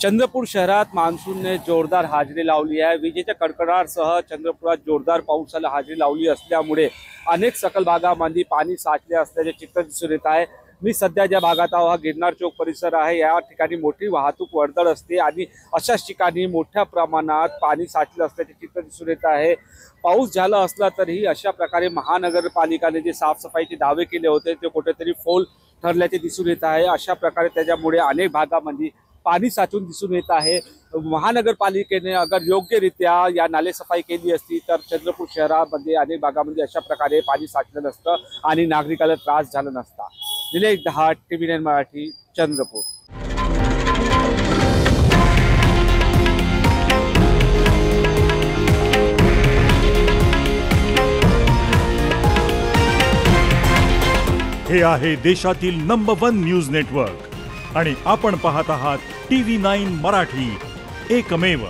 चंद्रपूर शहरात मान्सूनने जोरदार हजेरी लावली आहे। विजेच्या कडकडाटासह चंद्रपुरात जोरदार पावसाला हजेरी लावली असल्यामुळे अनेक सकल भागामध्ये पाणी साचले असल्याचे चित्र दिसून येत आहे। मी सध्या ज्या भागात आहो हा गिरनार चौक परिसर आहे। या ठिकाणी मोठी वाहतूक वर्दळ असते आणि अशाच ठिकाणी मोठ्या प्रमाणात पाणी साचले असल्याचे चित्र दिसून येत आहे। पाऊस झाला असला तरी अशा प्रकारे महानगरपालिकेने जे साफसफाईचे दावे केले होते ते कुठेतरी फोल ठरल्याचे दिसून येत आहे। अशा प्रकारे त्याच्यामुळे अनेक भागामध्ये पाणी साचून दिसून येत आहे। महानगरपालिकेने अगर योग्यरित्या या नालेसफाई केली असती तर चंद्रपूर शहरामध्ये अनेक भागामध्ये अशा प्रकारे पाणी साचलं नसतं आणि नागरिकांना त्रास झाला नसता। निलेश दहाट, TV9 मराठी, चंद्रपूर। हे आहे देशातील नंबर 1 न्यूज नेटवर्क आणि आपण पाहत आहात TV9 मराठी, एकमेव।